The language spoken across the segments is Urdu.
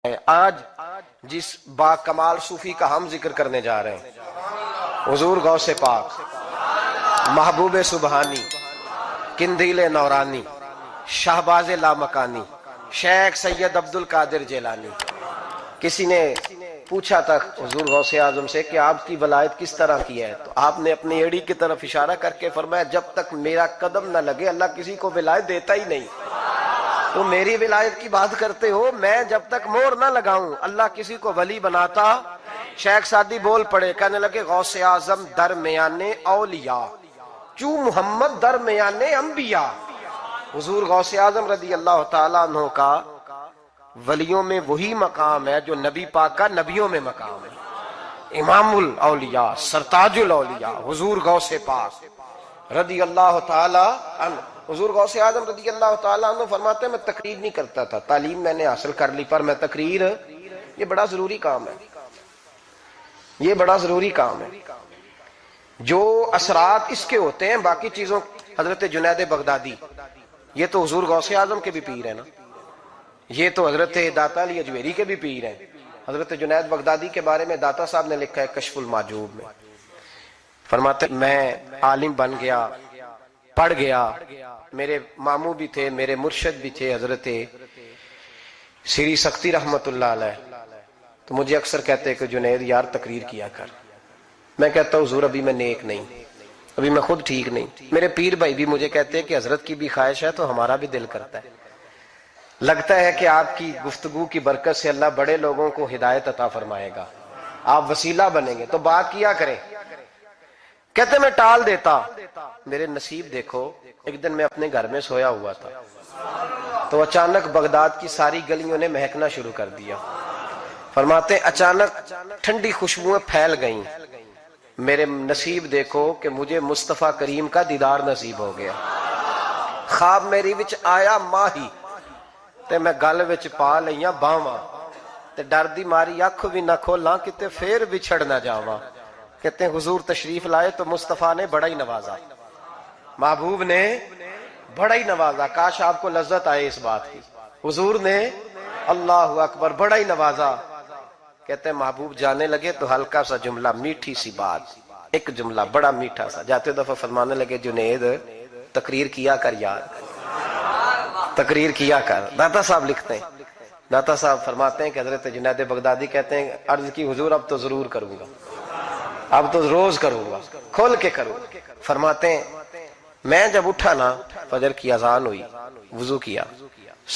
آج جس با کمال صوفی کا ہم ذکر کرنے جا رہے ہیں، حضور غوث پاک، محبوب سبحانی، قندیل نورانی، شہباز لامکانی، شیخ سید عبد القادر جیلانی۔ کسی نے پوچھا تھا حضور غوث اعظم سے کہ آپ کی ولایت کس طرح کی ہے، تو آپ نے اپنی ایڑی کی طرف اشارہ کر کے فرمایا جب تک میرا قدم نہ لگے اللہ کسی کو ولایت دیتا ہی نہیں۔ تو میری ولایت کی بات کرتے ہو، میں جب تک مور نہ لگاؤں اللہ کسی کو ولی بناتا۔ شیخ سعدی بول پڑے، کہنے لگے غوث اعظم درمیان اولیاء چوں محمد درمیان انبیاء۔ حضور غوث اعظم رضی اللہ تعالیٰ عنہ کا ولیوں میں وہی مقام ہے جو نبی پاک کا نبیوں میں مقام ہے۔ امام الاولیاء، سرتاج الاولیاء حضور غوث پاک رضی اللہ تعالیٰ عنہ۔ حضور غوث اعظم رضی اللہ تعالیٰ عنہ فرماتے ہیں میں تقریر نہیں کرتا تھا، تعلیم میں نے حاصل کر لی، پر میں تقریر، یہ بڑا ضروری کام ہے، یہ بڑا ضروری کام ہے۔ جو اثرات اس کے ہوتے ہیں باقی چیزوں، حضرت جنید بغدادی یہ تو حضور غوث اعظم کے بھی پیر ہیں نا، یہ تو حضرت داتا علی اجویری کے بھی پیر ہیں۔ حضرت جنید بغدادی کے بارے میں داتا صاحب نے لکھا ہے کشف المعجوب میں، فرماتے میں عالم بن گیا، پڑھ گیا، میرے ماموں بھی تھے، میرے مرشد بھی تھے حضرت سری سختی رحمت اللہ علیہ، تو مجھے اکثر کہتے ہیں کہ جنید یار تقریر کیا کر۔ میں کہتا ہوں حضور ابھی میں نیک نہیں، ابھی میں خود ٹھیک نہیں۔ میرے پیر بھائی بھی مجھے کہتے ہیں کہ حضرت کی بھی خواہش ہے تو ہمارا بھی دل کرتا ہے، لگتا ہے کہ آپ کی گفتگو کی برکت سے اللہ بڑے لوگوں کو ہدایت عطا فرمائے گا، آپ وسیلہ بنیں گے، تو بات کیا کریں۔ کہتے میں ٹال دیتا، میرے نصیب دیکھو، ایک دن میں اپنے گھر میں سویا ہوا تھا تو اچانک بغداد کی ساری گلیوں نے مہکنا شروع کر دیا۔ فرماتے اچانک ٹھنڈی خوشبوئیں پھیل گئیں، میرے نصیب دیکھو کہ مجھے مصطفیٰ کریم کا دیدار نصیب ہو گیا۔ خواب میری وچ آیا ماہی تے میں گل وچ پا لئیاں باواں، تے ڈر دی ماری اکھ بھی نہ کھولاں کتے پھر بچھڑ نہ جاواں۔ کہتے ہیں حضور تشریف لائے تو مصطفیٰ نے بڑا ہی نوازا، محبوب نے بڑا ہی نوازا۔ کاش آپ کو لذت آئے اس بات کی، حضور نے اللہ اکبر بڑا ہی نوازا۔ کہتے ہیں محبوب جانے لگے تو ہلکا سا جملہ، میٹھی سی بات، ایک جملہ بڑا میٹھا سا، جاتے دفعہ فرمانے لگے جنید تقریر کیا کر یار، تقریر کیا کر۔ داتا صاحب لکھتے ہیں، داتا صاحب فرماتے ہیں کہ حضرت جنید بغدادی کہتے ہیں عرض کی حضور اب تو ضرور کروں گا، اب تو روز کروں گا، کھول کے کروں۔ فرماتے ہیں میں جب اٹھا نا فجر کی اذان ہوئی، وضو کیا،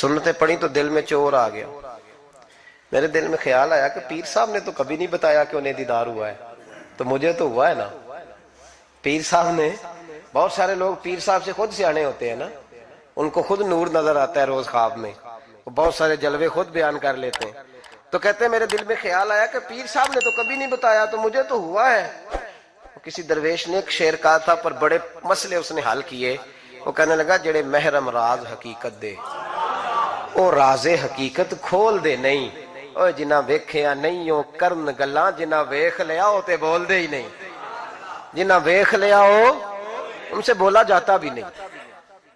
سنتیں پڑھی تو دل میں چور آ گیا۔ میرے دل میں خیال آیا کہ پیر صاحب نے تو کبھی نہیں بتایا کہ انہیں دیدار ہوا ہے، تو مجھے تو ہوا ہے نا۔ پیر صاحب نے، بہت سارے لوگ پیر صاحب سے خود سیانے ہوتے ہیں نا، ان کو خود نور نظر آتا ہے روز خواب میں، وہ بہت سارے جلوے خود بیان کر لیتے ہیں۔ تو کہتے ہیں میرے دل میں خیال آیا کہ پیر صاحب نے تو کبھی نہیں بتایا تو مجھے تو ہوا ہے۔ کسی درویش نے ایک شعر کہا تھا پر بڑے مسئلے اس نے حل کیے، وہ کہنے لگا جڑے محرم راز حقیقت دے او راز حقیقت کھول دے نہیں، او جنہ ویکھیا نہیں او کرن گلاں، جنہ ویکھ لیا او تے بول دے ہی نہیں، جنہ ویکھ لیا او ان سے بولا جاتا بھی نہیں،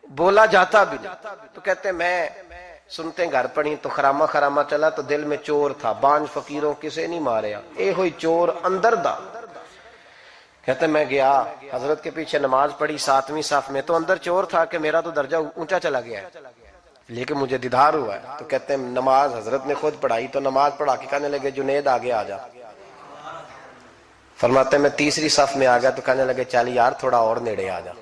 بولا جاتا بھی نہیں۔ تو کہتے ہیں میں سنتے گھر پڑی تو خرامہ خرامہ چلا تو دل میں چور تھا، بانج فقیروں کسے نہیں ماریا، اے ہوئی چور اندر دا۔ کہتے میں گیا حضرت کے پیچھے نماز پڑھی 7ویں صف میں، تو اندر چور تھا کہ میرا تو درجہ اونچا چلا گیا ہے لیکن مجھے دیدار ہوا ہے۔ تو کہتے ہیں نماز حضرت نے خود پڑھائی تو نماز پڑھا کے کہنے لگے جنید آگے آ جا۔ فرماتے ہیں میں 3ری صف میں آ گیا تو کہنے لگے چل یار تھوڑا اور نیڑے آ جا۔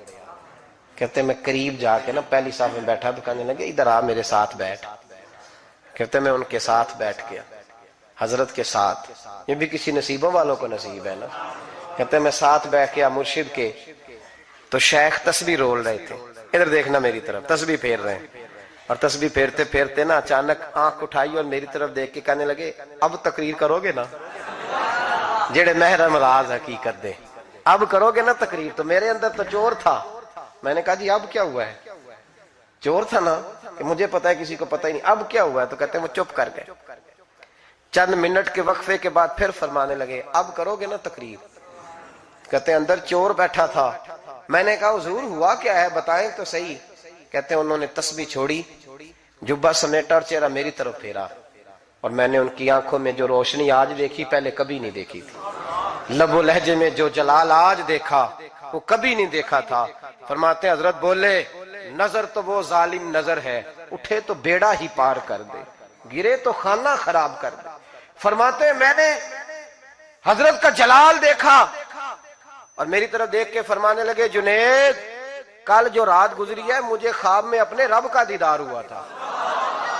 کہتے ہیں میں قریب جا کے نا پہلی صف میں بیٹھا تو کہنے لگے ادھر آ میرے ساتھ بیٹھ۔ کہتے ہیں میں ان کے ساتھ بیٹھ گیا، حضرت کے ساتھ، یہ بھی کسی نصیبوں والوں کو نصیب ہے نا۔ کہتے ہیں میں ساتھ بیٹھ گیا مرشد کے، تو شیخ تسبیح رول رہے تھے، ادھر دیکھنا میری طرف، تسبیح پھیر رہے ہیں، اور تسبیح پھیرتے پھیرتے نا اچانک آنکھ اٹھائی اور میری طرف دیکھ کے کہنے لگے اب تقریر کرو گے نا، جڑے محرم راز حقیقت دے، اب کرو گے نا تقریر۔ تو میرے اندر تو چور تھا، میں نے کہا جی اب کیا ہوا ہے؟ چور تھا نا کہ مجھے پتا ہے کسی کو پتہ ہی نہیں، اب کیا ہوا ہے؟ تو کہتے ہیں وہ چپ کر گئے۔ چند منٹ کے وقفے کے بعد پھر فرمانے لگے اب کرو گے نا تقریر؟ کہتے ہیں اندر چور بیٹھا تھا، میں نے کہا حضور ہوا کیا ہے بتائیں تو صحیح۔ کہتے ہیں انہوں نے تسبیح چھوڑی، جبہ سمیٹا اور چہرہ میری طرف پھیرا، اور میں نے ان کی آنکھوں میں جو روشنی آج دیکھی پہلے کبھی نہیں دیکھی تھی، لب و لہجے میں جو جلال آج دیکھا وہ کبھی نہیں دیکھا تھا۔ فرماتے ہیں حضرت بولے نظر تو وہ ظالم نظر ہے، اٹھے تو بیڑا ہی پار کر دے، گرے تو خانہ خراب کر دے۔ فرماتے ہیں میں نے حضرت کا جلال دیکھا اور میری طرف دیکھ کے فرمانے لگے جنید کل جو رات گزری ہے مجھے خواب میں اپنے رب کا دیدار ہوا تھا۔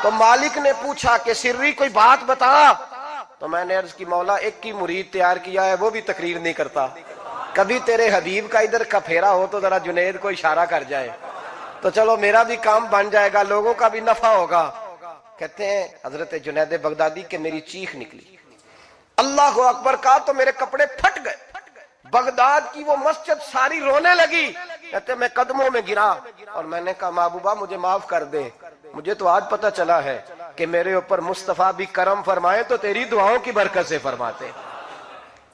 تو مالک نے پوچھا کہ سری کوئی بات بتا، تو میں نے عرض کی مولا ایک کی مرید تیار کیا ہے وہ بھی تقریر نہیں کرتا، کبھی تیرے حبیب کا ادھر کا پھیرا ہو تو ذرا جنید کو اشارہ کر جائے تو چلو میرا بھی کام بن جائے گا، لوگوں کا بھی نفع ہوگا۔ کہتے ہیں حضرت جنید بغدادی کہ میری چیخ نکلی، اللہ اکبر کہا تو میرے کپڑے پھٹ گئے، بغداد کی وہ مسجد ساری رونے لگی۔ کہتے میں قدموں میں گرا اور میں نے کہا محبوبہ مجھے معاف کر دے، مجھے تو آج پتہ چلا ہے کہ میرے اوپر مصطفیٰ بھی کرم فرمائے تو تیری دعاؤں کی برکت سے فرماتے۔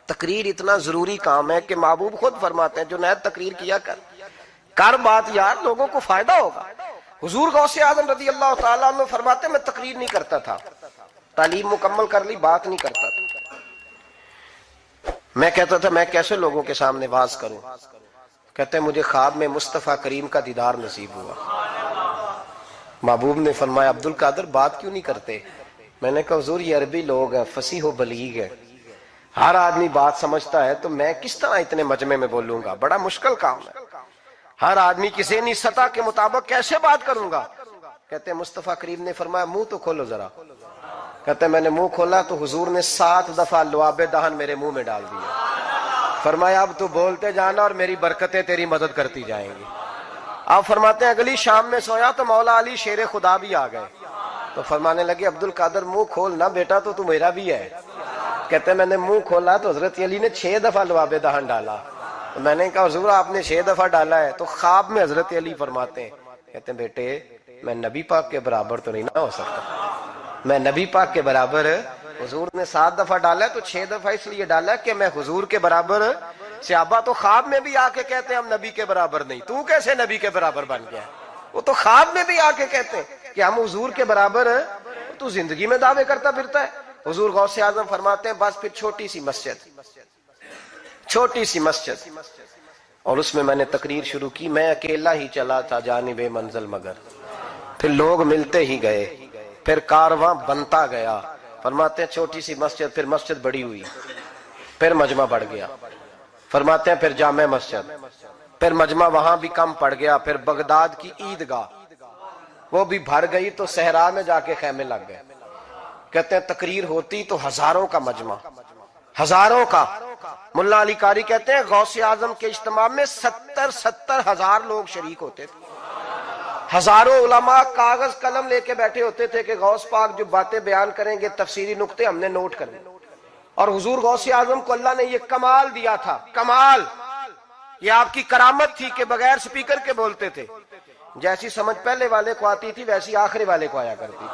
تقریر اتنا ضروری کام ہے کہ محبوب خود فرماتے ہیں جنید تقریر کیا کر بات یار، لوگوں کو فائدہ ہوگا۔ حضور غوث اعظم رضی اللہ تعالیٰ عنہ فرماتے میں تقریر نہیں کرتا تھا، تعلیم مکمل کر لی بات نہیں کرتا تھا۔ میں کہتا تھا میں کیسے لوگوں کے سامنے واز کروں، کہتے ہیں مجھے خواب میں مصطفیٰ کریم کا دیدار نصیب ہوا۔ محبوب نے فرمایا عبد القادر بات کیوں نہیں کرتے؟ میں نے کہا حضور یہ عربی لوگ ہیں، فصیح و بلیغ ہے، ہر آدمی بات سمجھتا ہے تو میں کس طرح اتنے مجمع میں بولوں گا، بڑا مشکل کام ہے، ہر آدمی کی ذہنی سطح کے مطابق کیسے بات کروں گا؟ کہتے ہیں مصطفیٰ کریم نے فرمایا منہ تو کھولو ذرا۔ کہتے ہیں میں نے منہ کھولا تو حضور نے 7 دفعہ لعاب دہن میرے منہ میں ڈال دیا، فرمایا اب تو بولتے جانا اور میری برکتیں تیری مدد کرتی جائیں گی۔ آپ فرماتے ہیں اگلی شام میں سویا تو مولا علی شیر خدا بھی آ گئے، تو فرمانے لگے عبد القادر منہ کھول نا بیٹا تو میرا بھی ہے۔ کہتے ہیں میں نے منہ کھولا تو حضرت علی نے 6 دفعہ لعاب دہن ڈالا، تو میں نے کہا حضور آپ نے 6 دفعہ ڈالا ہے، تو خواب میں حضرت علی فرماتے ہیں کہتے ہیں بیٹے میں نبی پاک کے برابر تو نہیں نہ ہو سکتا، میں نبی پاک کے برابر، حضور نے 7 دفعہ ڈالا ہے تو 6 دفعہ اس لیے ڈالا کہ میں حضور کے برابر۔ صحابہ تو خواب میں بھی آ کے کہتے ہیں ہم نبی کے برابر نہیں، تو کیسے نبی کے برابر بن گیا؟ وہ تو خواب میں بھی آ کے کہتے ہیں کہ ہم حضور کے برابر، تو زندگی میں دعوے کرتا پھرتا ہے۔ حضور غوث اعظم فرماتے ہیں بس پھر چھوٹی سی مسجد اور اس میں میں نے تقریر شروع کی، میں اکیلا ہی چلا تھا جانب منزل مگر، پھر لوگ ملتے ہی گئے، پھر کارواں بنتا گیا۔ فرماتے ہیں چھوٹی سی مسجد، پھر مسجد بڑی ہوئی، پھر مجمع بڑھ گیا، فرماتے ہیں پھر جامع مسجد، پھر مجمع وہاں بھی کم پڑ گیا، پھر بغداد کی عیدگاہ وہ بھی بھر گئی تو صحرا میں جا کے خیمے لگ گئے۔ کہتے ہیں تقریر ہوتی تو ہزاروں کا مجمع، ہزاروں کا۔ ملا علی قاری کہتے ہیں غوث اعظم کے اجتماع میں 70 ہزار لوگ شریک ہوتے تھے، ہزاروں علماء کاغذ قلم لے کے بیٹھے ہوتے تھے کہ غوث پاک جو باتیں بیان کریں گے تفسیری نقطے ہم نے نوٹ کرنے، اور حضور غوث اعظم کو اللہ نے یہ کمال دیا تھا، کمال، یہ آپ کی کرامت تھی کہ بغیر سپیکر کے بولتے تھے، جیسی سمجھ پہلے والے کو آتی تھی ویسی آخری والے کو آیا کرتی تھی۔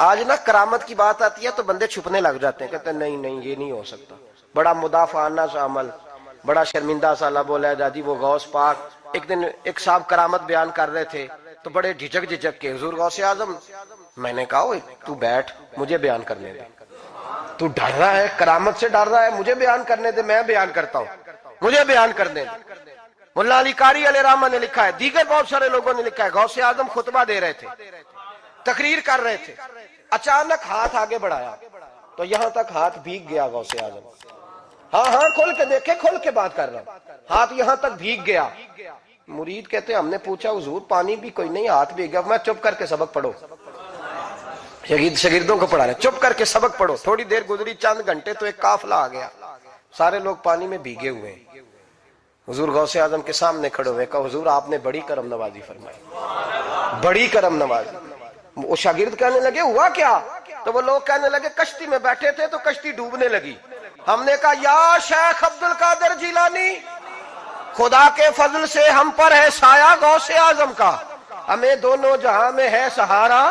آج نا کرامت کی بات آتی ہے تو بندے چھپنے لگ جاتے ہیں، کہتے ہیں نہیں یہ نہیں ہو سکتا، بڑا مدافعانہ سا عمل، بڑا شرمندہ سا اللہ بولا ہے دادی وہ غوث پاک۔ ایک دن ایک صاحب کرامت بیان کر رہے تھے تو بڑے جھجک کے حضور غوث اعظم، میں نے کہا تو بیٹھ مجھے بیان کرنے دے، تو ڈر رہا ہے کرامت سے ڈر رہا ہے، مجھے بیان کرنے دے، میں بیان کرتا ہوں، مجھے بیان کرنے دے۔ ملا علی قاری علیہ رحمہ نے لکھا ہے، دیگر بہت سارے لوگوں نے لکھا ہے، غوث اعظم خطبہ دے رہے تھے، تقریر کر رہے تھے، اچانک ہاتھ آگے بڑھایا تو یہاں تک ہاتھ بھیگ گیا غوث اعظم، ہاں کھول کے دیکھے، کھول کے بات کر رہا ہوں، ہاتھ یہاں تک بھیگ گیا۔ مرید کہتے ہیں ہم نے پوچھا حضور پانی بھی کوئی نہیں ہاتھ بھیگ گیا، میں چپ کر کے سبق پڑھو، شاگردوں کو پڑھا رہے چپ کر کے سبق پڑھو۔ تھوڑی دیر گزری، چند گھنٹے تو ایک قافلہ آ گیا، سارے لوگ پانی میں بھیگے ہوئے ہیں، حضور غوث اعظم کے سامنے کھڑے ہوئے، کہا حضور آپ نے بڑی کرم نوازی فرمائی، بڑی کرم نوازی۔ وہ شاگرد کہنے لگے ہوا کیا؟ تو وہ لوگ کہنے لگے کشتی میں بیٹھے تھے تو کشتی ڈوبنے لگی، ہم نے کہا یا شیخ عبد القادر جیلانی خدا کے فضل سے ہم پر ہے سایہ غوث اعظم کا، ہمیں دونوں جہاں میں ہے سہارا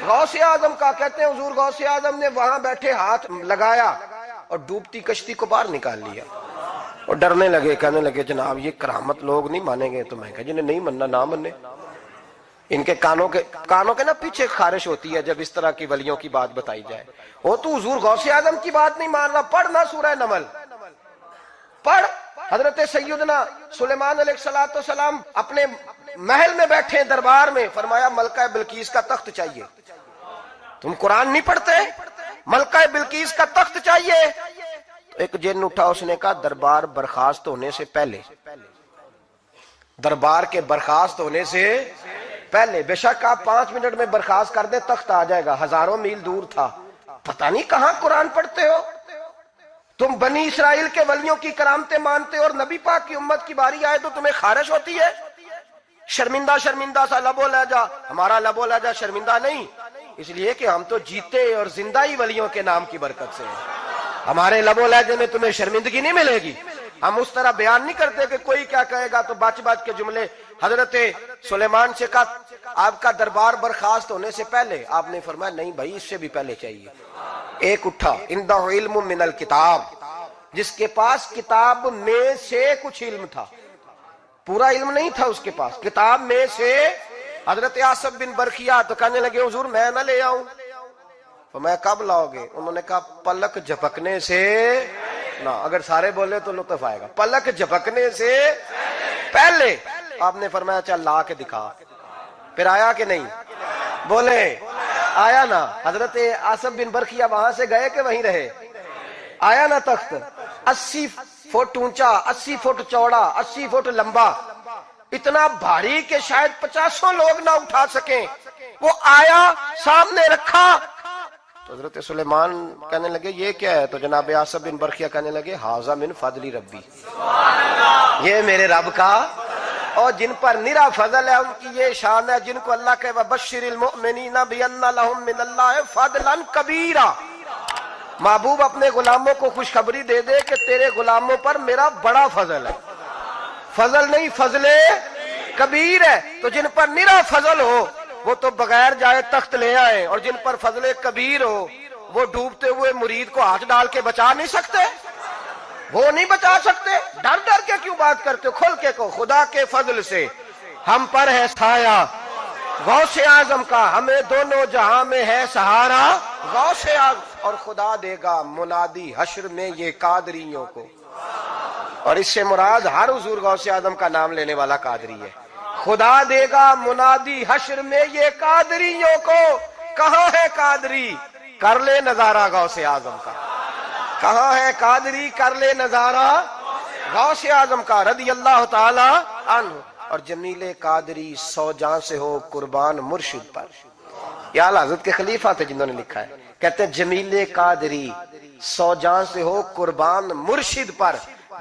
غوث اعظم کا۔ کہتے ہیں حضور غوث اعظم نے وہاں بیٹھے ہاتھ لگایا اور ڈوبتی کشتی کو باہر نکال لیا، اور ڈرنے لگے، کہنے لگے جناب یہ کرامت لوگ نہیں مانیں گے، تو میں کہا جنہیں نہیں مننا نہ منے۔ ان کے کانوں کے نا پیچھے خارش ہوتی ہے جب اس طرح کی ولیوں کی بات بتائی جائے. وہ تو حضور غوث اعظم کی بات نہیں مان رہا. پڑھنا سورہ نمل پڑھ. حضرت سیدنا سلیمان علیہ السلام اپنے محل میں بیٹھے دربار میں, فرمایا ملکہ بلقیس کا تخت چاہیے. تم قرآن نہیں پڑھتے؟ ملکہ بلقیس کا تخت چاہیے. ایک جن اٹھا, اس نے کہا دربار برخاست ہونے سے پہلے, دربار کے برخاست ہونے سے پہلے, بے شک آپ 5 منٹ میں برخاست کر دیں تخت آ جائے گا. ہزاروں میل دور تھا. پتہ نہیں کہاں قرآن پڑھتے ہو تم. بنی اسرائیل کے ولیوں کی کرامتیں مانتے ہو اور نبی پاک کی امت کی باری آئے تو تمہیں خارش ہوتی ہے. شرمندہ شرمندہ سا لب و لہجہ. ہمارا لب و لہجہ شرمندہ نہیں, اس لیے کہ ہم تو جیتے اور زندہ ہی ولیوں کے نام کی برکت سے ہیں. ہمارے لب و لہجے میں تمہیں شرمندگی نہیں ملے گی. ہم اس طرح بیان نہیں کرتے کہ کوئی کیا کہے گا تو بات بات کے جملے. حضرت سلیمان سے کہا آپ کا دربار برخاست ہونے سے پہلے. آپ نے فرمایا نہیں بھائی, اس سے بھی پہلے چاہیے. ایک اٹھا, عندہ علم من الکتاب, جس کے پاس کتاب میں سے کچھ علم تھا, پورا علم نہیں تھا اس کے پاس, کتاب میں سے. حضرت آصف بن برخیہ تو کہنے لگے حضور میں نہ لے آؤں. تو میں کب لاؤ گے؟ انہوں نے کہا پلک جھپکنے سے نہ. اگر سارے بولے تو لطف آئے گا. پلک جھپکنے سے پہلے. آپ نے فرمایا چل لا کے دکھا. پھر آیا کہ نہیں؟ بولے آیا نا. حضرت آصف بن برخیہ وہاں سے گئے کہ وہیں رہے؟ آیا نا تخت. 80 فٹ اونچا, 80 فٹ چوڑا, 80 فٹ لمبا, اتنا بھاری کہ شاید 50 لوگ نہ اٹھا سکیں. وہ آیا, سامنے رکھا. تو حضرت سلیمان کہنے لگے یہ کیا ہے؟ تو جناب آصف بن برخیہ کہنے لگے ھذا من فضل ربی, یہ میرے رب کا, اور جن پر نرا فضل ہے ان کی یہ شان ہے, جن کو اللہ کے وبشر المؤمنین بان لهم من اللہ فضلا کبیرا. محبوب اپنے غلاموں کو خوشخبری دے دے کہ تیرے غلاموں پر میرا بڑا فضل ہے. فضل نہیں, فضل کبیر ہے. تو جن پر نرا فضل ہو وہ تو بغیر جائے تخت لے آئے, اور جن پر فضل کبیر ہو وہ ڈوبتے ہوئے مرید کو ہاتھ ڈال کے بچا نہیں سکتے. وہ نہیں بچا سکتے. ڈر ڈر کے کیوں بات کرتے ہو؟ کھل کے کو خدا کے فضل سے ہم پر ہے سایہ غوث اعظم کا, ہمیں دونوں جہاں میں ہے سہارا غوث اعظم. اور خدا دے گا منادی حشر میں یہ قادریوں کو. اور اس سے مراد ہر حضور غوث اعظم کا نام لینے والا قادری ہے. خدا دے گا منادی حشر میں یہ قادریوں کو. کہاں ہے قادری؟ کر لے نظارہ غوث اعظم کا. کہاں ہے قادری؟ کر لے نظارہ غوث اعظم کا رضی اللہ تعالی عنہ. اور جمیل قادری 100 جان سے ہو قربان مرشد پر. یہ اعلیٰ حضرت کے خلیفہ تھے جنہوں نے لکھا ہے. کہتے ہیں جمیل قادری 100 جان سے ہو قربان مرشد پر,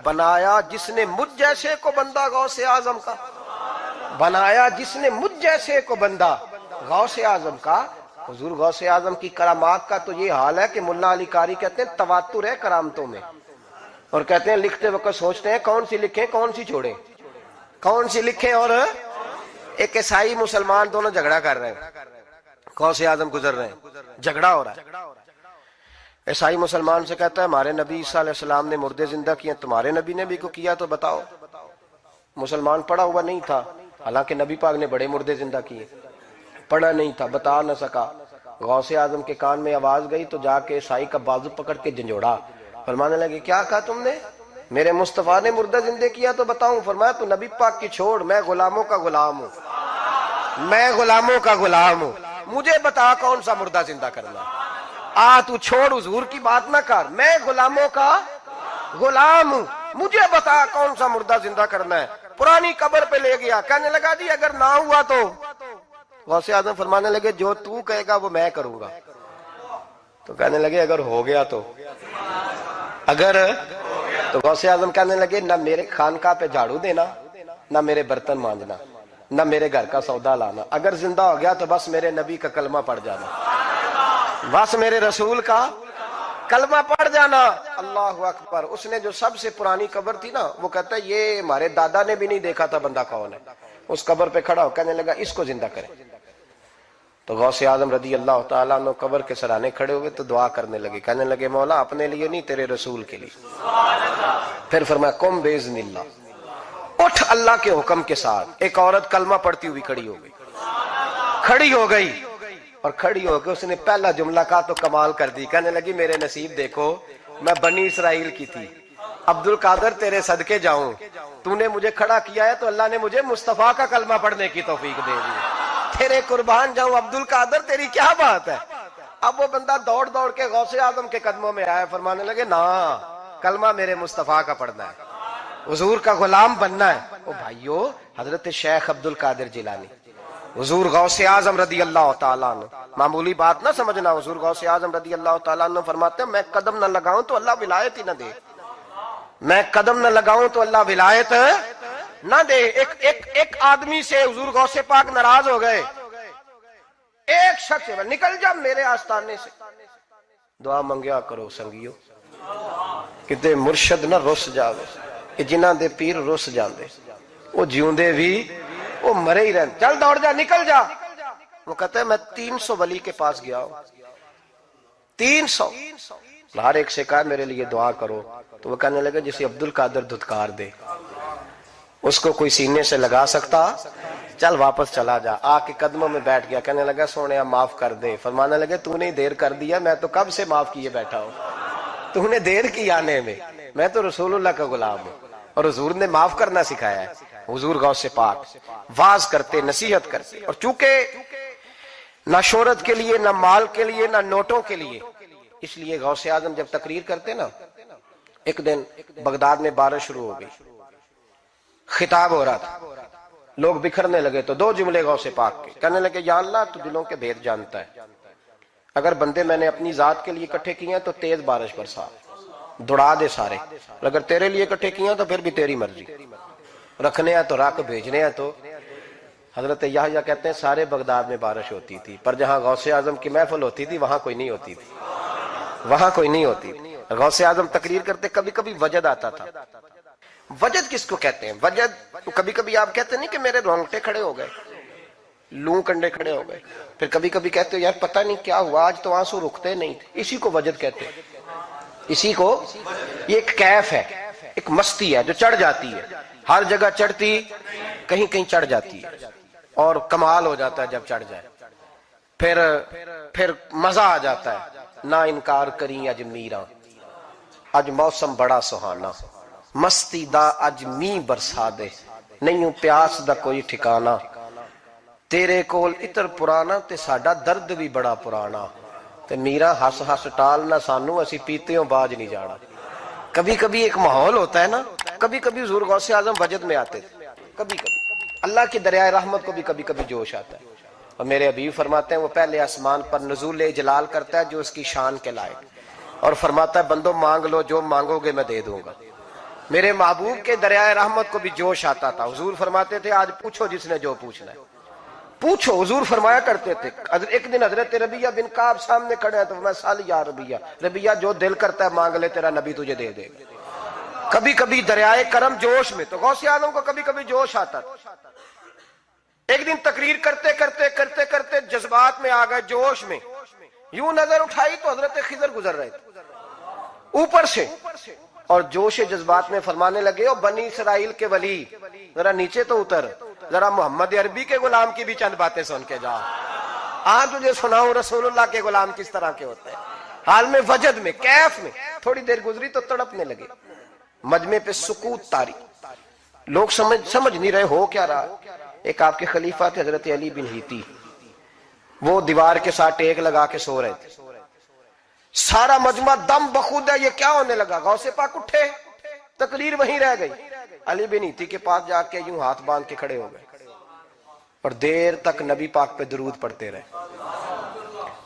بنایا جس نے مجھ جیسے کو بندہ غوث اعظم کا. بنایا جس نے مجھ جیسے کو بندہ غوث اعظم کا. حضور غوث اعظم کی کرامات کا تو یہ حال ہے کہ ملا علی قاری کہتے ہیں تواتر ہے کرامتوں میں, اور کہتے ہیں لکھتے وقت سوچتے ہیں کون سی لکھیں کون سی چھوڑیں, کون سی لکھیں. اور ایک عیسائی مسلمان دونوں جھگڑا کر رہے ہیں, غوث اعظم گزر رہے ہیں, جھگڑا ہو رہا ہے. عیسائی مسلمان سے کہتا ہے ہمارے نبی عیسیٰ علیہ السلام نے مردے زندہ کیے, تمہارے نبی نے بھی کو کیا تو بتاؤ. مسلمان پڑھا ہوا نہیں تھا, حالانکہ نبی پاک نے بڑے مردے زندہ کیے, پڑھا نہیں تھا, بتا نہ سکا. غوث اعظم کے کان میں آواز گئی تو جا کے عیسائی کا بازو پکڑ کے جھنجھوڑا. فرمانے لگے کیا کہا تم نے؟ میرے مصطفیٰ نے مردہ زندہ کیا تو بتاؤں. فرمایا تو نبی پاک کی چھوڑ, میں غلاموں کا غلام ہوں, میں غلاموں کا غلام ہوں. مجھے بتا کون سا مردہ زندہ کرنا. تو چھوڑ حضور کی بات نہ کر, میں غلاموں کا غلام ہوں, مجھے بتا کون سا مردہ زندہ کرنا ہے. پرانی قبر پہ لے گیا, کہنے لگا جی اگر نہ ہوا تو. غوث اعظم فرمانے لگے جو تو کہے گا وہ میں کروں گا. تو کہنے لگے اگر ہو گیا تو. اگر تو غوث اعظم کہنے لگے نہ میرے خانقاہ پہ جھاڑو دینا, نہ میرے برتن مانجنا, نہ میرے گھر کا سودا لانا. اگر زندہ ہو گیا تو بس میرے نبی کا کلمہ پڑھ جانا, بس میرے رسول کا کلمہ پڑھ جانا. اللہ اکبر. اس نے جو سب سے پرانی قبر تھی نا, وہ کہتا ہے یہ ہمارے دادا نے بھی نہیں دیکھا تھا بندہ کون ہے. اس قبر پہ کھڑا ہو کہنے لگا اس کو زندہ کرے. تو غوث اعظم رضی اللہ تعالیٰ عنہ قبر کے سرانے کھڑے ہوئے تو دعا کرنے لگے, کہنے لگے مولا اپنے لیے نہیں تیرے رسول کے لیے. پھر فرمایا قم باذن اللہ, اٹھ اللہ کے حکم کے ساتھ. ایک عورت کلمہ پڑھتی ہوئی کھڑی ہو گئی. کھڑی ہو گئی اور کھڑی ہو کے اس نے پہلا جملہ کہا تو کمال کر دی. کہنے لگی میرے نصیب دیکھو میں بنی اسرائیل کی تھی, عبد القادر تیرے صدقے جاؤں, تو نے مجھے کھڑا کیا ہے تو اللہ نے مجھے مصطفیٰ کا کلمہ پڑھنے کی توفیق دے دی. تیرے قربان جاؤں عبد القادر, تیری کیا بات ہے. اب وہ بندہ دوڑ دوڑ کے غوث اعظم کے قدموں میں آیا, فرمانے لگے نا کلمہ میرے مصطفیٰ کا پڑھنا ہے, حضور کا غلام بننا ہے. او بھائیو, حضرت شیخ عبد القادر جیلانی حضور غوث اعظم رضی اللہ تعالیٰ عنہ, معمولی بات نہ سمجھنا, حضور غوث اعظم رضی اللہ تعالیٰ عنہ فرماتے ہیں میں قدم نہ لگاؤں تو اللہ ولایت ہی نہ دے, میں قدم نہ لگاؤں تو اللہ ولایت نہ دے. ایک آدمی سے حضور غوث پاک ناراض ہو گئے, ایک شخص نکل جا میرے آستانے سے. دعا منگیا کرو سنگیو کتے مرشد نہ رس جاوے, جنہاں دے پیر رس جاندے وہ جیوندے بھی وہ مرے ہی رہن. چل دوڑ جا, نکل جا. وہ کہتا ہے میں 300 ولی کے پاس گیا ہوں, 300, ہر ایک سے کہا میرے لیے دعا کرو. تو وہ کہنے لگے جسے عبد القادر دھتکار دے اس کو کوئی سینے سے لگا سکتا, چل واپس چلا جا. آ کے قدموں میں بیٹھ گیا, کہنے لگا سونے معاف کر دے. فرمانے لگے تو نے دیر کر دیا, میں تو کب سے معاف کیے بیٹھا ہوں, تو نے دیر کی آنے میں تو رسول اللہ کا غلام ہوں اور حضور نے معاف کرنا سکھایا ہے. حضور غوث پاک واز کرتے, نصیحت کرتے, اور چونکہ نہ شہرت کے لیے نہ مال کے لیے نہ نوٹوں کے لیے, اس لیے غوث اعظم جب تقریر کرتے نا, ایک دن بغداد میں بارش شروع ہو گئی, خطاب ہو رہا تھا, لوگ بکھرنے لگے تو 2 جملے غوث پاک کے, کہنے لگے یا اللہ تو دلوں کے بھید جانتا ہے, اگر بندے میں نے اپنی ذات کے لیے اکٹھے کیے ہیں تو تیز بارش برسا, دوڑا دے سارے, اگر تیرے لیے اکٹھے کیے ہیں تو پھر بھی تیری مرضی, رکھنے ہیں تو رکھ, بھیجنے ہیں تو. حضرت یحییٰ کہتے ہیں سارے بغداد میں بارش ہوتی تھی, پر جہاں غوث اعظم کی محفل ہوتی تھی وہاں کوئی نہیں ہوتی تھی, وہاں کوئی نہیں ہوتی. غوث اعظم تقریر کرتے کبھی کبھی وجد آتا تھا. وجد کس کو کہتے ہیں؟ وجد کبھی کبھی آپ کہتے نہیں کہ میرے رونگٹے کھڑے ہو گئے, لوں کنڈے کھڑے ہو گئے, پھر کبھی کبھی کہتے ہو یار پتہ نہیں کیا ہوا آج تو آنسو رکتے نہیں تھے. اسی کو وجد کہتے ہیں, اسی کو, یہ ایک کیف ہے, ایک مستی ہے جو چڑھ جاتی ہے, ہر جگہ چڑھتی کہیں کہیں چڑھ جاتی ہے, اور کمال ہو جاتا ہے جب چڑھ جائے, پھر مزہ آ جاتا ہے. نہ انکار کریں اج میراں, اج موسم بڑا سہانا, مستی دا اج می برسا دے, نہیں پیاس دا کوئی ٹھکانا, تیرے کول اتر پرانا تے ساڈا درد بھی بڑا پرانا, تے میرا ہس ہس ٹال نہ سانو اسی پیتےوں باج نہیں جانا. کبھی کبھی ایک ماحول ہوتا ہے نا, کبھی کبھی حضور غوث اعظم وجد میں آتے تھے, کبھی کبھی اللہ کی دریائے رحمت کو بھی کبھی کبھی جوش آتا ہے. اور میرے حبیب فرماتے ہیں وہ پہلے آسمان پر نزول جلال کرتا ہے جو اس کی شان کے لائق, اور فرماتا ہے بندوں مانگ لو جو مانگو گے میں دے دوں گا. میرے محبوب کے دریائے رحمت کو بھی جوش آتا تھا. حضور فرماتے تھے آج پوچھو جس نے جو پوچھنا ہے پوچھو. حضور فرمایا کرتے تھے, ایک دن حضرت ربیہ بن کعب سامنے کھڑے ہیں تو میں سال یا ربیہ جو دل کرتا ہے مانگ لے تیرا نبی تجھے دے دے گا. کبھی کبھی دریائے کرم جوش میں, تو غوث اعظم کو کبھی کبھی جوش آتا تھا. ایک دن تقریر کرتے کرتے کرتے کرتے جذبات میں آ گئے, جوش میں, یوں نظر اٹھائی تو حضرت خضر گزر رہے تھے اوپر سے, اور جوش جذبات میں فرمانے لگے او بنی اسرائیل کے ولی ذرا نیچے تو اتر, ذرا محمد عربی کے غلام کی بھی چند باتیں سن کے جا, آج تجھے سناؤں رسول اللہ کے غلام کس طرح کے ہوتے ہیں. حال میں وجد میں, کیف میں, تھوڑی دیر گزری تو تڑپنے لگے. مجمع پہ سکوت تاری, لوگ سمجھ نہیں رہے ہو کیا رہا. ایک آپ کے خلیفہ تھے حضرت علی بن ہیتی, وہ دیوار کے ساتھ ٹیک لگا کے سو رہے تھے. سارا مجمع دم بخود ہے, یہ کیا ہونے لگا. غوث پاک اٹھے, تقریر وہیں رہ گئی. علی بن ہیتی کے پاس جا کے یوں ہاتھ باندھ کے کھڑے ہو گئے اور دیر تک نبی پاک پہ درود پڑھتے رہے.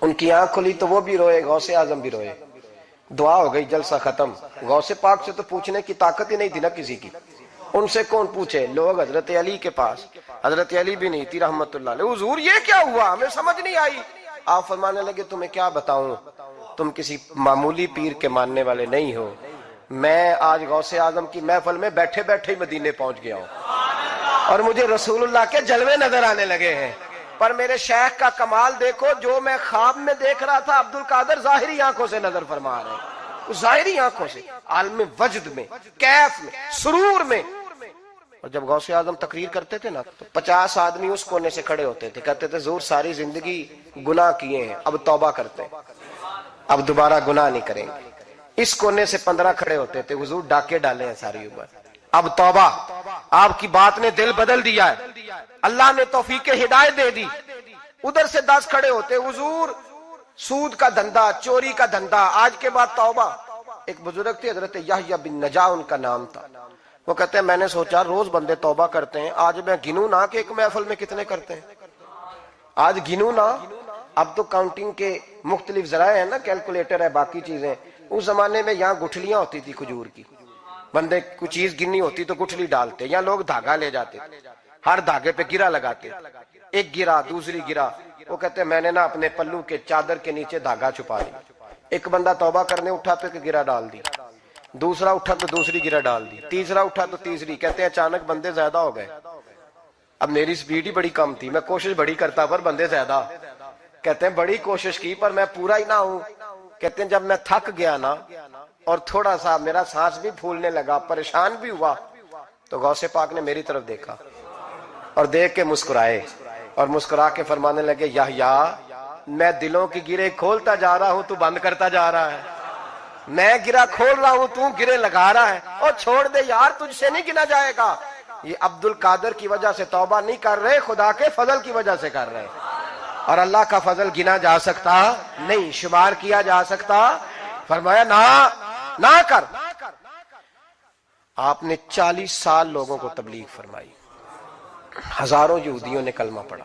ان کی آنکھ کھلی تو وہ بھی روئے, غوث اعظم بھی روئے. دعا ہو گئی, جلسہ ختم. غوث پاک سے تو پوچھنے کی طاقت ہی نہیں تھی نا کسی کی, ان سے کون پوچھے. لوگ حضرت علی کے پاس, حضرت علی بھی نہیں تھی رحمت اللہ علیہ. حضور یہ کیا ہوا, ہمیں سمجھ نہیں آئی. آپ فرمانے لگے تمہیں کیا بتاؤں, تم کسی معمولی پیر کے ماننے والے نہیں ہو. میں آج غوث اعظم کی محفل میں بیٹھے بیٹھے مدینے پہنچ گیا ہوں اور مجھے رسول اللہ کے جلوے نظر آنے لگے ہیں. پر میرے شیخ کا کمال دیکھو, جو میں خواب میں دیکھ رہا تھا عبد القادر ظاہری آنکھوں سے نظر فرما رہے ہیں, ظاہری آنکھوں سے, عالم وجد میں, کیف میں, سرور میں. اور جب غوث اعظم تقریر کرتے تھے نا تو 50 آدمی اس کونے سے کھڑے ہوتے تھے, کہتے تھے حضور ساری زندگی گناہ کیے ہیں, اب توبہ کرتے ہیں, اب دوبارہ گناہ نہیں کریں گے. اس کونے سے 15 کھڑے ہوتے تھے, حضور ڈاکے ڈالے ہیں ساری عمر, اب توبہ. آپ کی بات نے دل بدل دیا ہے, اللہ نے توفیق ہدایت دے دی. ادھر سے 10 کھڑے ہوتے, حضور سود کا دھندا, چوری کا دھندا, آج کے بعد توبہ. ایک بزرگ تھے حضرت یحییٰ بن نجا ان کا نام تھا, وہ کہتے ہیں میں نے سوچا روز بندے توبہ کرتے ہیں, آج میں گنوں نہ کہ ایک محفل میں کتنے کرتے ہیں, آج گنوں نہ. اب تو کاؤنٹنگ کے مختلف ذرائع ہیں نا, کیلکولیٹر ہے, باقی چیزیں. اس زمانے میں یہاں گٹھلیاں ہوتی تھی کھجور کی, بندے کوئی چیز گننی ہوتی تو گٹھلی ڈالتے, یا لوگ دھاگا لے جاتے, ہر دھاگے پہ گرا لگاتے, ایک گرا دوسری گرا. وہ کہتے ہیں میں نے نا اپنے پلو کے چادر کے نیچے دھاگا چھپا لیا. ایک بندہ توبہ کرنے اٹھا تو ایک گرا ڈال دی, دوسرا اٹھا تو دوسری گرا ڈال دی, تیسرا اٹھا تو تیسری. کہتے ہیں اچانک بندے زیادہ ہو گئے, اب میری سپیڈ ہی بڑی کم تھی, میں کوشش بڑی کرتا پر بندے زیادہ. کہتے ہیں بڑی کوشش کی پر میں پورا ہی نہ ہوں. کہتے ہیں جب میں تھک گیا نا اور تھوڑا سا میرا سانس بھی پھولنے لگا, پریشان بھی ہوا, تو غوث پاک نے میری طرف دیکھا اور دیکھ کے مسکرائے, اور مسکرا کے فرمانے لگے یحییٰ میں دلوں کی گرے کھولتا جا رہا ہوں, تو بند کرتا جا رہا ہے. میں گرا کھول رہا ہوں, تو گرے لگا رہا ہے. اور چھوڑ دے یار, تجھ سے نہیں گنا جائے گا. یہ عبد القادر کی وجہ سے توبہ نہیں کر رہے, خدا کے فضل کی وجہ سے کر رہے. اور اللہ کا فضل گنا جا سکتا نہیں, شمار کیا جا سکتا. فرمایا نہ کر. آپ نے 40 سال لوگوں کو تبلیغ فرمائی, ہزاروں یہودیوں نے کلمہ پڑھا,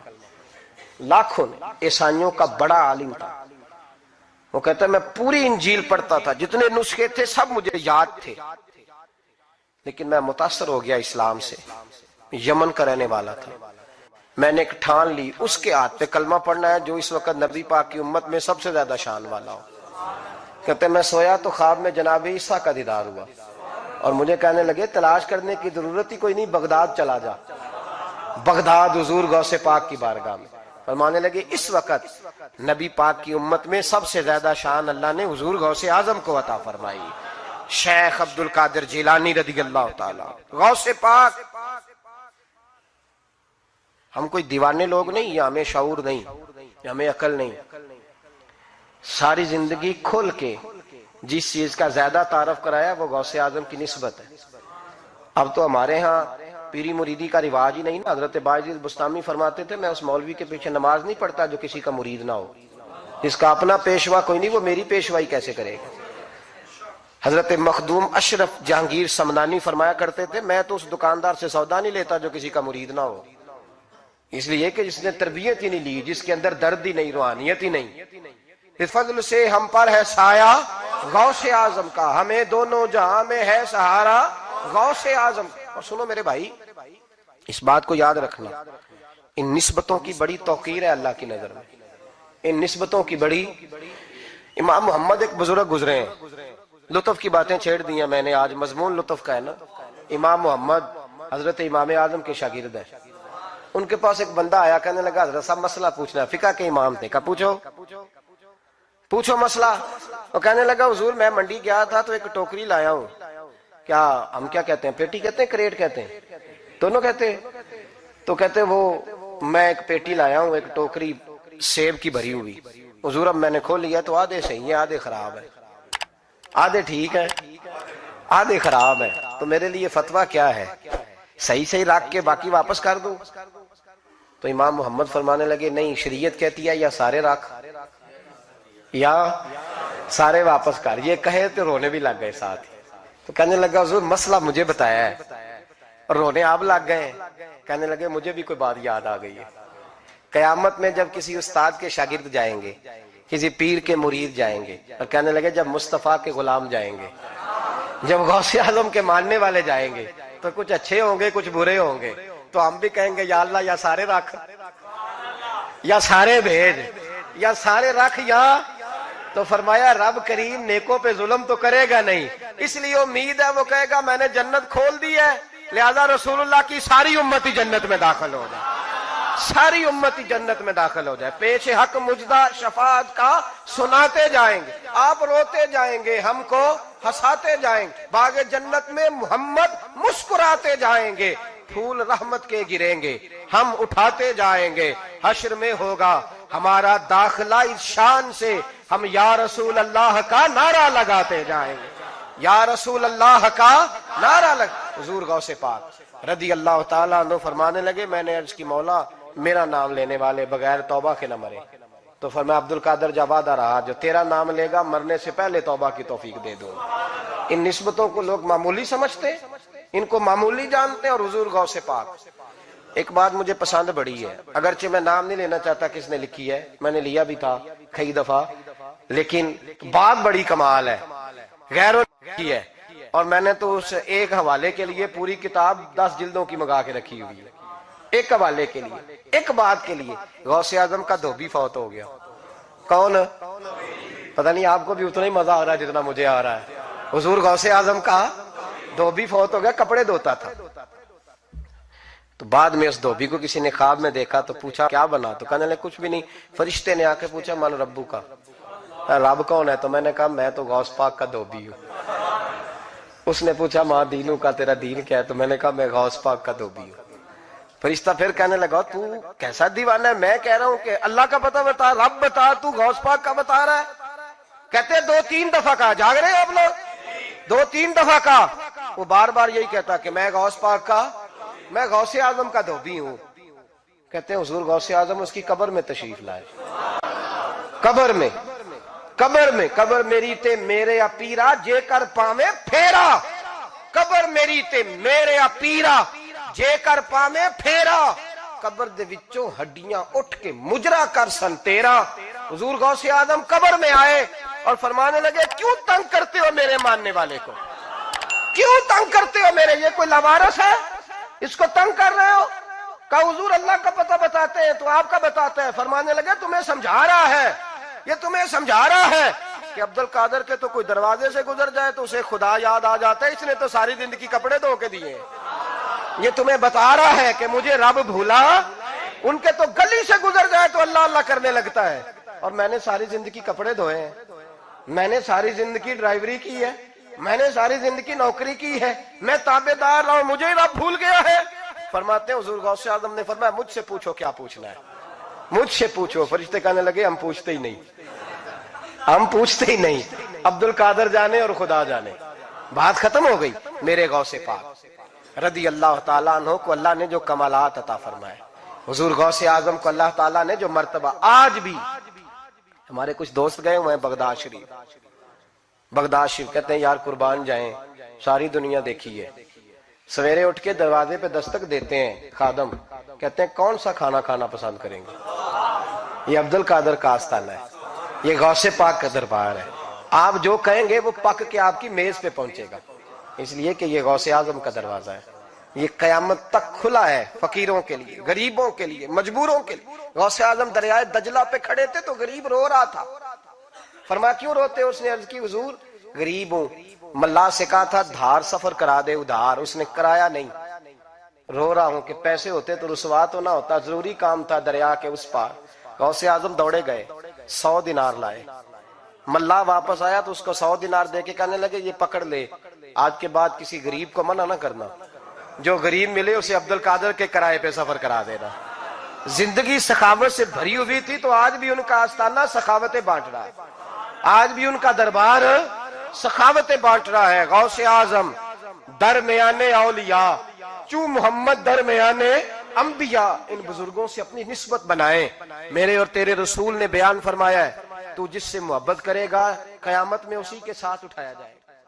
لاکھوں نے. عیسائیوں کا بڑا عالم تھا, وہ کہتا ہے میں پوری انجیل پڑھتا تھا, جتنے نسخے تھے سب مجھے یاد تھے, لیکن میں متاثر ہو گیا اسلام سے. یمن کا رہنے والا تھا, میں نے ایک ٹھان لی اس کے ہاتھ پہ کلمہ پڑھنا ہے جو اس وقت نبی پاک کی امت میں سب سے زیادہ شان والا ہو. کہتے ہیں میں سویا تو خواب میں جناب عیسیٰ کا دیدار ہوا, اور مجھے کہنے لگے تلاش کرنے کی ضرورت ہی کوئی نہیں, بغداد چلا جا. بغداد حضور غوث پاک کی بارگاہ میں. فرمانے لگے اس وقت نبی پاک کی امت میں سب سے زیادہ شان اللہ نے حضور غوث اعظم کو عطا فرمائی, شیخ عبد القادر جیلانی رضی اللہ تعالی. غوث پاک. ہم کوئی دیوانے لوگ نہیں, یا ہمیں شعور نہیں, یا ہمیں عقل نہیں. ساری زندگی کھل کے جس چیز کا زیادہ تعارف کرایا وہ غوث اعظم کی نسبت ہے. اب تو ہمارے ہاں پیری مریدی کا رواج ہی نہیں نا. حضرت باعزیز بستامی فرماتے تھے میں اس مولوی کے پیچھے نماز نہیں پڑھتا جو کسی کا مرید نہ ہو, جس کا اپنا پیشوا کوئی نہیں وہ میری پیشوائی کیسے کرے گا. حضرت مخدوم اشرف جہانگیر سمنانی فرمایا کرتے تھے میں تو اس دکاندار سے سودا نہیں لیتا جو کسی کا مرید نہ ہو, اس لیے کہ جس نے تربیت ہی نہیں لی, جس کے اندر درد ہی نہیں, روحانیت ہی نہیں. اس فضل سے ہم پر ہے سایہ غوث اعظم کا, ہمیں دونوں جہاں میں ہے سہارا غوث اعظم. اور سنو میرے بھائی, اس بات کو یاد رکھنا, ان نسبتوں کی بڑی توقیر ہے اللہ کی نظر میں, ان نسبتوں کی بڑی. امام محمد ایک بزرگ گزرے ہیں, لطف کی باتیں چھیڑ دی ہیں میں نے, آج مضمون لطف کا ہے نا. امام محمد حضرت امام اعظم کے شاگرد ہیں. ان کے پاس ایک بندہ آیا, کہنے لگا حضرت صاحب مسئلہ پوچھنا ہے. فقہ کے امام تھے, کہا پوچھو مسئلہ. وہ کہنے لگا حضور میں منڈی گیا تھا تو ایک ٹوکری لایا ہوں, کیا ہم کیا کہتے ہیں, پیٹی کہتے ہیں کریٹ کہتے ہیں, دونوں کہتے ہیں. تو کہتے وہ میں ایک پیٹی لایا ہوں, ایک ٹوکری سیب کی بھری ہوئی. حضور اب میں نے کھول لیا تو آدھے صحیح ہیں آدھے خراب ہے, آدھے ٹھیک ہے آدھے خراب ہے, تو میرے لیے فتویٰ کیا ہے, صحیح رکھ کے باقی واپس کر دوں. تو امام محمد فرمانے لگے نہیں, شریعت کہتی ہے یا سارے رکھ یا سارے واپس کر. یہ کہے تو رونے بھی لگ گئے ساتھ. تو کہنے لگا حضور مسئلہ مجھے بتایا ہے, اور رونے آپ لگ گئے. کہنے لگے مجھے بھی کوئی بات یاد آ گئی ہے. قیامت میں جب کسی استاد کے شاگرد جائیں گے, کسی پیر کے مرید جائیں گے, اور کہنے لگے جب مصطفیٰ کے غلام جائیں گے, جب غوث اعظم کے ماننے والے جائیں گے, تو کچھ اچھے ہوں گے کچھ برے ہوں گے. تو ہم بھی کہیں گے یا اللہ یا سارے رکھ, یا سارے بھیج, یا سارے رکھ, یا. تو فرمایا رب کریم نیکوں پہ ظلم تو کرے گا نہیں, اس لیے امید ہے وہ کہے گا میں نے جنت کھول دی ہے, لہذا رسول اللہ کی ساری امتی جنت میں داخل ہو جائے, ساری امتی جنت میں داخل ہو جائے. پیش حق مجدہ شفاعت کا سناتے جائیں گے, آپ روتے جائیں گے, ہم کو ہنساتے جائیں گے, باغ جنت میں محمد مسکراتے جائیں گے. پھول رحمت کے گریں گے، ہم اٹھاتے جائیں گے، حشر میں ہوگا ہمارا داخلہ اس شان سے، ہم یا رسول اللہ کا نعرہ لگاتے جائیں گے، یا رسول اللہ کا نعرہ حضور غوث پاک رضی اللہ تعالیٰ عنہ فرمانے لگے، میں نے عرض کی مولا میرا نام لینے والے بغیر توبہ کے نہ مرے، تو فرمایا عبد القادر جب وعدہ رہا جو تیرا نام لے گا مرنے سے پہلے توبہ کی توفیق دے دوں۔ ان نسبتوں کو لوگ معمولی سمجھتے، ان کو معمولی جانتے ہیں، اور حضور غوث پاک۔ ایک بات مجھے پسند بڑی ہے، اگرچہ میں نام نہیں لینا چاہتا کس نے لکھی ہے، میں نے لیا بھی تھا کئی دفعہ، لیکن بات بڑی کمال ہے، غیروں نے کی ہے، اور میں نے تو اس ایک حوالے کے لیے پوری کتاب 10 جلدوں کی منگا کے رکھی ہوئی ہے، ایک حوالے کے لیے، ایک بات کے لیے۔ غوث اعظم کا دھوبی فوت ہو گیا۔ کون؟ پتہ نہیں آپ کو بھی اتنا ہی مزہ آ رہا ہے جتنا مجھے آ رہا ہے۔ حضور غوث اعظم کا دھوبی فوت ہو گیا، کپڑے دھوتا تھا۔ تو بعد میں اس دھوبی کو کسی نے خواب میں دیکھا تو پوچھا کیا بنا، تو کہنے لگے کچھ بھی نہیں۔ فرشتے نے آ کے پوچھا من ربو کا، رب کون ہے؟ تو میں نے کہا میں تو غوث پاک کا دھوبی ہوں۔ اس نے پوچھا ماں دینوں کا، تیرا دین کیا ہے؟ تو میں نے کہا میں غوث پاک کا دھوبی ہوں۔ فرشتہ پھر کہنے لگا تو کیسا دیوانہ ہے، میں کہہ رہا ہوں کہ اللہ کا پتہ بتا، رب بتا، تو غوث پاک کا بتا رہا ہے۔ کہتے 2-3 دفعہ کہا، جاگ رہے ہیں آپ لوگ؟ 2-3 دفعہ کہا، وہ بار بار یہی کہتا کہ میں غوث پاک کا، میں غوث اعظم کا دھوبی ہوں۔ کہتے ہیں حضور غوث اعظم اس کی قبر میں تشریف لائے، قبر میں قبر میری تے میرے پیرا جے کر پاوے پھیرا، قبر میری تے میرے پیرا جے کر پاوے پھیرا، قبر دے وچوں ہڈیاں اٹھ کے مجرا کر سن تیرا۔ حضور غوث اعظم قبر میں آئے اور فرمانے لگے کیوں تنگ کرتے ہو میرے ماننے والے کو، کیوں تنگ کرتے ہو میرے، یہ کوئی لوارث ہے اس کو تنگ کر رہے ہو؟ کہا حضور اللہ کا پتہ بتاتے ہیں تو آپ کا بتاتے ہیں۔ فرمانے لگے تمہیں سمجھا رہا ہے، یہ تمہیں سمجھا رہا ہے کہ عبد القادر کے تو کوئی دروازے سے گزر جائے تو اسے خدا یاد آ جاتا ہے، اس نے تو ساری زندگی کپڑے دھو کے دیے۔ یہ تمہیں بتا رہا ہے کہ مجھے رب بھولا، ان کے تو گلی سے گزر جائے تو اللہ اللہ کرنے لگتا ہے، اور میں نے ساری زندگی کپڑے دھوئے ہیں، میں نے ساری زندگی ڈرائیوری کی ہے، میں نے ساری زندگی نوکری کی ہے، میں تابع دار رہا ہوں، مجھے رب بھول گیا ہے۔ فرماتے ہیں حضور غوث اعظم نے فرمایا مجھ سے پوچھو کیا پوچھنا ہے، مجھ سے پوچھو۔ فرشتے کہنے لگے ہم پوچھتے ہی نہیں، ہم پوچھتے ہی نہیں، عبد القادر جانے اور خدا جانے۔ بات ختم ہو گئی۔ میرے غوث پاک رضی اللہ تعالیٰ عنہ کو اللہ نے جو کمالات عطا فرمائے، حضور غوث اعظم کو اللہ تعالیٰ نے جو مرتبہ، آج بھی ہمارے کچھ دوست گئے ہوئے ہیں بغداد شریف، کہتے ہیں یار قربان جائیں، ساری دنیا دیکھی ہے، سویرے اٹھ کے دروازے پہ دستک دیتے ہیں خادم، کہتے ہیں کون سا کھانا کھانا پسند کریں گے؟ یہ عبد القادر کا آستانہ ہے، یہ غوث پاک کا دربار ہے، آپ جو کہیں گے وہ پک کے آپ کی میز پہ پہنچے گا، اس لیے کہ یہ غوث اعظم کا دروازہ ہے، یہ قیامت تک کھلا ہے، فقیروں کے لیے، غریبوں کے لیے، مجبوروں کے لیے۔ غوث اعظم دریائے دجلہ پہ کھڑے تھے تو غریب رو رہا تھا، فرمایا کیوں روتے؟ اس نے عرض کی حضور غریب ہوں، ملا سے کہا تھا دھار سفر کرا دے ادھار، اس نے کرایا نہیں، رو رہا ہوں کہ پیسے ہوتے تو رسوا تو نہ ہوتا، ضروری کام تھا دریا کے اس پار۔ غوث اعظم دوڑے گئے، 100 دینار لائے، ملا واپس آیا تو اس کو 100 دینار دے کے کہنے لگے یہ پکڑ لے، آج کے بعد کسی غریب کو منع نہ کرنا، جو غریب ملے اسے عبد القادر کے کرائے پہ سفر کرا دینا۔ زندگی سخاوت سے بھری ہوئی تھی تو آج بھی ان کا آستانہ سخاوتیں بانٹ رہا ہے، آج بھی ان کا دربار سخاوتیں بانٹ رہا ہے۔ غوث اعظم درمیان اولیاء، چوں محمد درمیان انبیاء، ان بزرگوں سے اپنی نسبت بنائیں۔ میرے اور تیرے رسول نے بیان فرمایا ہے تو جس سے محبت کرے گا قیامت میں اسی کے ساتھ اٹھایا جائے گا۔